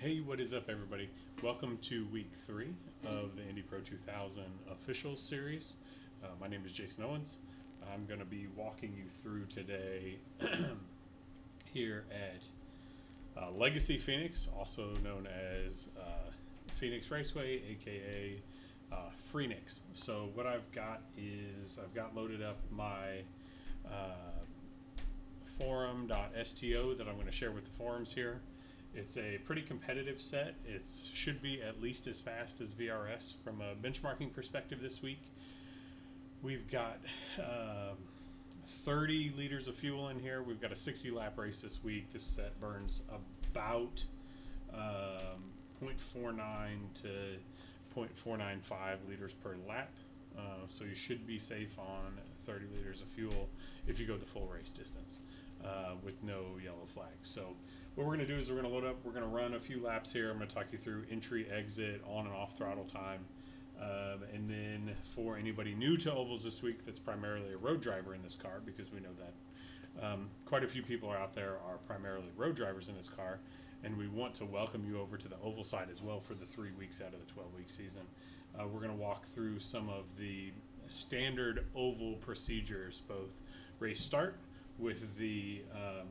Hey, what is up, everybody? Welcome to week 3 of the Indy Pro 2000 official series. My name is Jason Owens. I'm going to be walking you through today here at Legacy Phoenix, also known as Phoenix Raceway, aka Phoenix. So what I've got is I've got loaded up my Forum.Sto that I'm going to share with the forums here. It's a pretty competitive set. It should be at least as fast as VRS from a benchmarking perspective this week. We've got 30 liters of fuel in here. We've got a 60 lap race this week. This set burns about 0.49 to 0.495 liters per lap. So you should be safe on 30 liters of fuel if you go the full race distance with no yellow flag. So what we're going to do is we're going to load up, we're going to run a few laps here. I'm going to talk you through entry, exit, on and off throttle time. And then for anybody new to ovals this week that's primarily a road driver in this car, because we know that quite a few people out there are primarily road drivers in this car, and we want to welcome you over to the oval side as well for the 3 weeks out of the 12-week season. We're going to walk through some of the standard oval procedures, both race start with the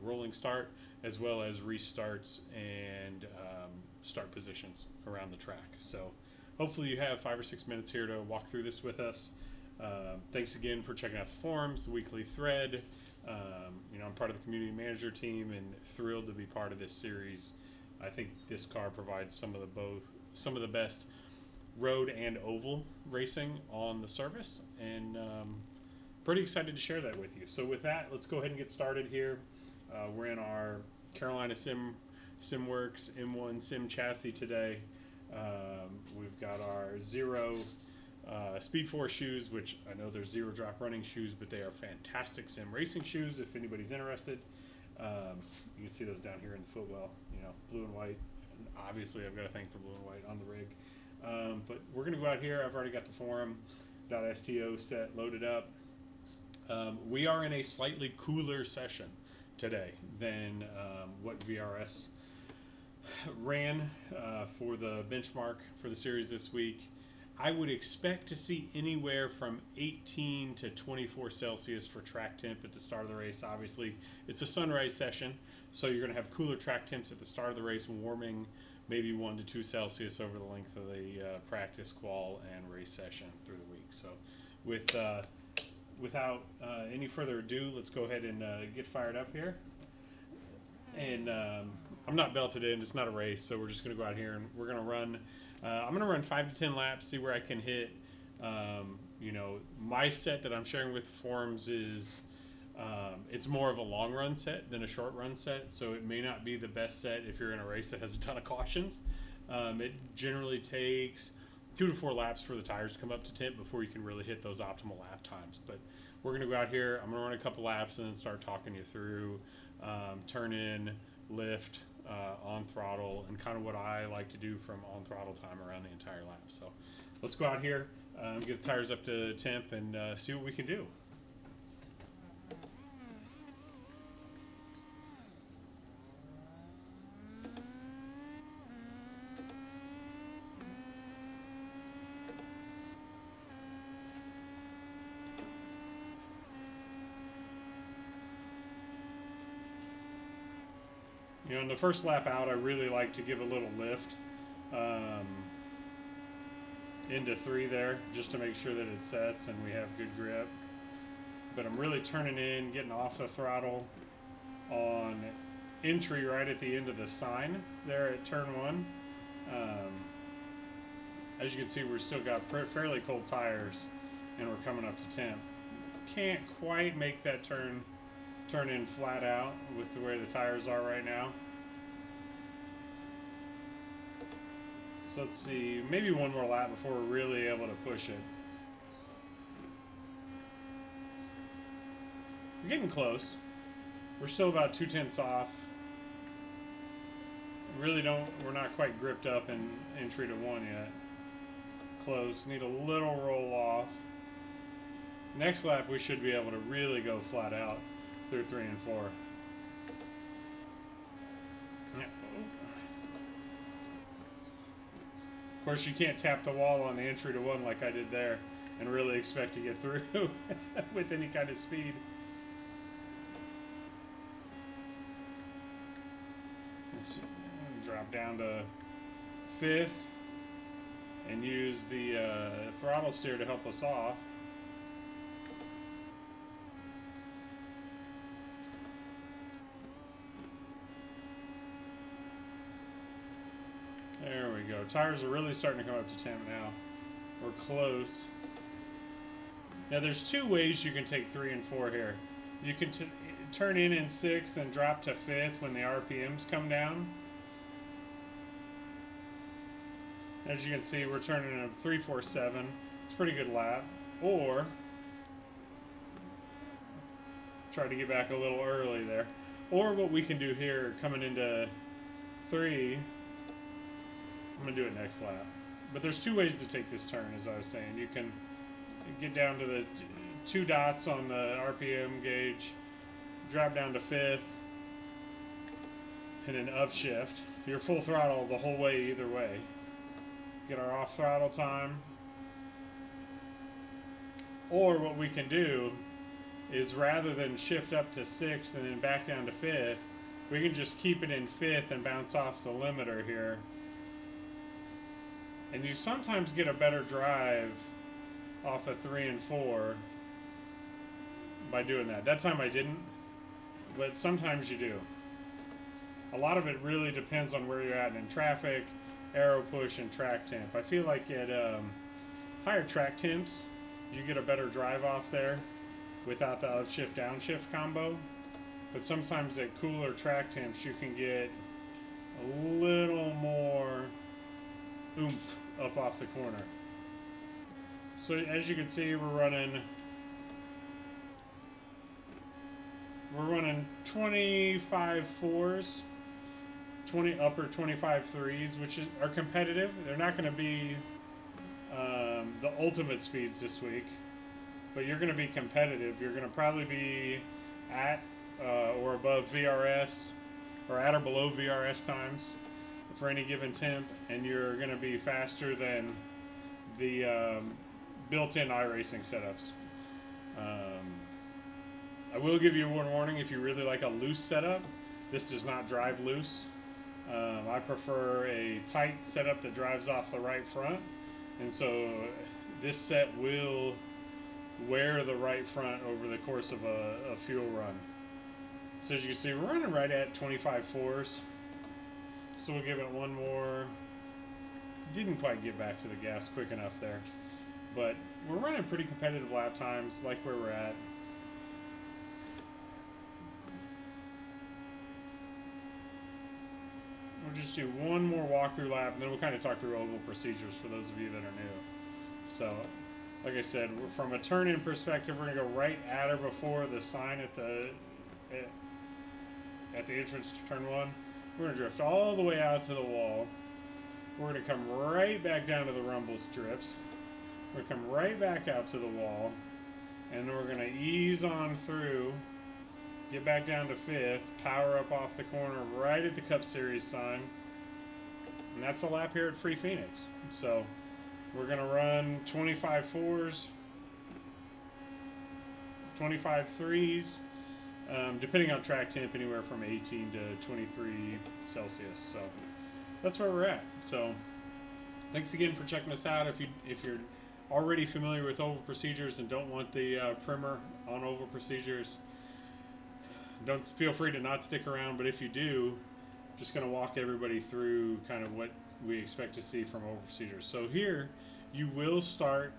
rolling start, as well as restarts and start positions around the track. So hopefully you have 5 or 6 minutes here to walk through this with us. Thanks again for checking out the forums, the weekly thread. I'm part of the community manager team and thrilled to be part of this series. I think this car provides some of the best road and oval racing on the service, and pretty excited to share that with you. So with that, let's go ahead and get started here. We're in our Carolina SimWorks M1 Sim chassis today. We've got our Zero Speed Force shoes, which I know they're zero drop running shoes, but they are fantastic sim racing shoes if anybody's interested. You can see those down here in the footwell, blue and white. And obviously I've got to thank for blue and white on the rig. But we're going to go out here. I've already got the Forum.Sto set loaded up. We are in a slightly cooler session today than what VRS ran for the benchmark for the series this week. I would expect to see anywhere from 18 to 24 Celsius for track temp at the start of the race. Obviously, it's a sunrise session, so you're going to have cooler track temps at the start of the race, warming maybe 1 to 2 Celsius over the length of the practice, qual, and race session through the week. So without any further ado, let's go ahead and get fired up here. And I'm not belted in, it's not a race, so we're just going to go out here and we're going to run. I'm going to run 5 to 10 laps, see where I can hit. My set that I'm sharing with the forums is it's more of a long run set than a short run set, so it may not be the best set if you're in a race that has a ton of cautions. It generally takes 2 to 4 laps for the tires to come up to temp before you can really hit those optimal lap times. But we're going to go out here, I'm going to run a couple laps and then start talking you through turn in, lift, on throttle, and kind of what I like to do from on throttle time around the entire lap. So let's go out here, get the tires up to temp, and see what we can do. In the first lap out, I really like to give a little lift into 3 there, just to make sure that it sets and we have good grip. But I'm really turning in, getting off the throttle on entry right at the end of the sign there at turn 1. As you can see, we've still got fairly cold tires, and we're coming up to temp. Can't quite make that turn in flat out with the way the tires are right now. So let's see, maybe one more lap before we're really able to push it. We're getting close. We're still about 2/10 off. We're not quite gripped up in entry to 1 yet. Close, need a little roll off. Next lap we should be able to really go flat out through 3 and 4. Of course, you can't tap the wall on the entry to one like I did there and really expect to get through with any kind of speed. Let's drop down to 5th and use the throttle steer to help us off. There we go. Tires are really starting to come up to temp now. We're close. Now there's two ways you can take 3 and 4 here. You can turn in 6th and drop to 5th when the RPMs come down. As you can see, we're turning in a 3.47. It's a pretty good lap. Or try to get back a little early there. Or what we can do here, coming into 3, I'm going to do it next lap. But there's two ways to take this turn, as I was saying. You can get down to the 2 dots on the RPM gauge, drop down to 5th, and then upshift. You're full throttle the whole way either way. Get our off throttle time. Or what we can do is, rather than shift up to 6th and then back down to 5th, we can just keep it in 5th and bounce off the limiter here. And you sometimes get a better drive off of 3 and 4 by doing that. That time I didn't, but sometimes you do. A lot of it really depends on where you're at in traffic, aero push, and track temp. I feel like at higher track temps, you get a better drive off there without the upshift downshift combo. But sometimes at cooler track temps, you can get a little more oomph up off the corner. So as you can see, we're running 25 4s, 20 upper 25 3s, which are competitive. They're not going to be the ultimate speeds this week, but you're going to be competitive. You're going to probably be at or above VRS, or at or below VRS times for any given temp, and you're going to be faster than the built-in iRacing setups. I will give you one warning: if you really like a loose setup, this does not drive loose. I prefer a tight setup that drives off the right front, and so this set will wear the right front over the course of a fuel run. So as you can see, we're running right at 25 4s. So we'll give it one more. Didn't quite get back to the gas quick enough there. But we're running pretty competitive lap times, like where we're at. We'll just do one more walkthrough lap, and then we'll kind of talk through oval procedures for those of you that are new. So, like I said, from a turn-in perspective, we're going to go right at or before the sign at the entrance to turn 1. We're going to drift all the way out to the wall. We're going to come right back down to the rumble strips. We're going to come right back out to the wall. And then we're going to ease on through, get back down to 5th, power up off the corner right at the Cup Series sign. And that's a lap here at Free Phoenix. So we're going to run 25 4s, 25 3s. Depending on track temp, anywhere from 18 to 23 Celsius. So that's where we're at. So thanks again for checking us out. If you're already familiar with oval procedures and don't want the primer on oval procedures, don't feel free to not stick around. But if you do, just going to walk everybody through kind of what we expect to see from oval procedures. So here you will start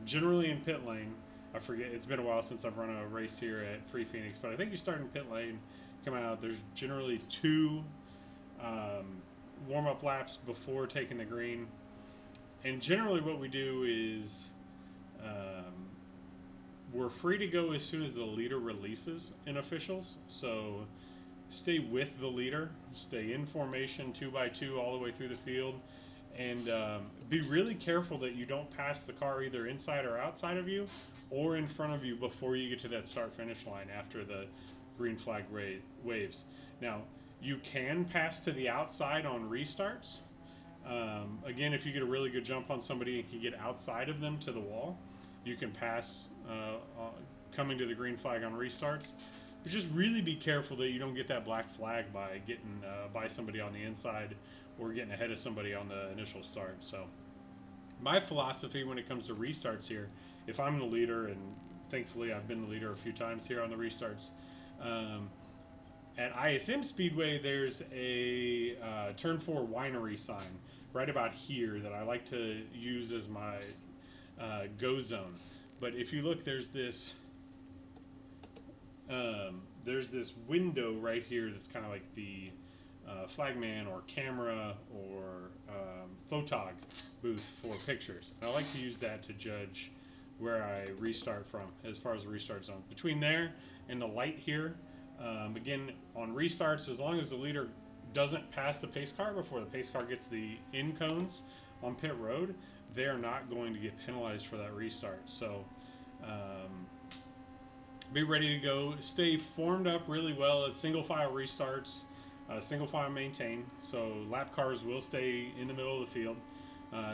generally in pit lane. I forget, it's been a while since I've run a race here at Free Phoenix, but I think you start in pit lane, come out. There's generally 2 warm-up laps before taking the green. And generally what we do is we're free to go as soon as the leader releases in officials. So stay with the leader, stay in formation 2 by 2 all the way through the field, and be really careful that you don't pass the car either inside or outside of you or in front of you before you get to that start-finish line after the green flag waves. Now, you can pass to the outside on restarts, Again, if you get a really good jump on somebody and can get outside of them to the wall, you can pass coming to the green flag on restarts. But just really be careful that you don't get that black flag by getting by somebody on the inside or getting ahead of somebody on the initial start. So my philosophy when it comes to restarts here, if I'm the leader, and thankfully I've been the leader a few times here on the restarts, um, at ISM Speedway, there's a Turn 4 winery sign right about here that I like to use as my go zone. But if you look, there's this window right here that's kind of like the flagman or camera or photog booth for pictures. And I like to use that to judge where I restart from as far as the restart zone. Between there and the light here, again, on restarts, as long as the leader doesn't pass the pace car before the pace car gets the in cones on pit road, they're not going to get penalized for that restart. So be ready to go. Stay formed up really well at single file restarts, single file maintain. So lap cars will stay in the middle of the field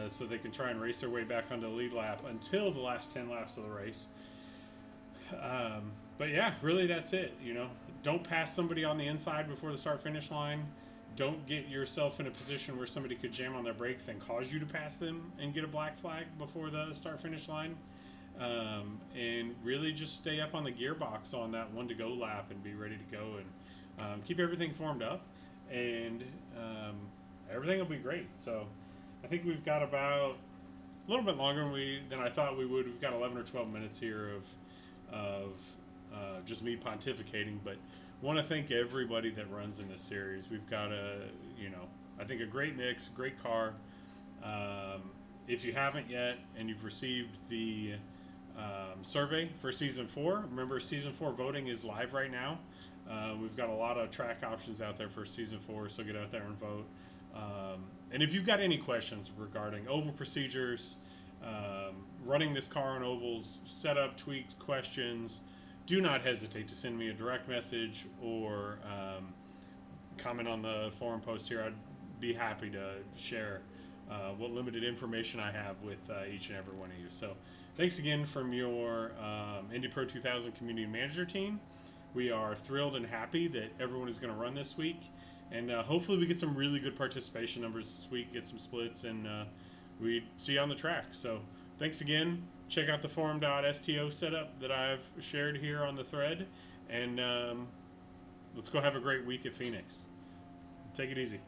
so they can try and race their way back onto the lead lap until the last 10 laps of the race. But yeah, really that's it. You know, don't pass somebody on the inside before the start finish line. Don't get yourself in a position where somebody could jam on their brakes and cause you to pass them and get a black flag before the start finish line. And really just stay up on the gearbox on that one to go lap and be ready to go, and keep everything formed up, and everything will be great. So I think we've got about a little bit longer than I thought we would. We've got 11 or 12 minutes here of just me pontificating, but want to thank everybody that runs in this series. We've got I think a great mix, great car. If you haven't yet and you've received the survey for Season 4, remember Season 4 voting is live right now. We've got a lot of track options out there for Season 4, so get out there and vote. And if you've got any questions regarding oval procedures, running this car on ovals, setup, tweaks, questions, do not hesitate to send me a direct message or comment on the forum post here. I'd be happy to share what limited information I have with each and every one of you. So thanks again from your Indy Pro 2000 community manager team. We are thrilled and happy that everyone is going to run this week. And hopefully we get some really good participation numbers this week, get some splits, and we see you on the track. So thanks again. Check out the Forum.Sto setup that I've shared here on the thread. And let's go have a great week at Phoenix. Take it easy.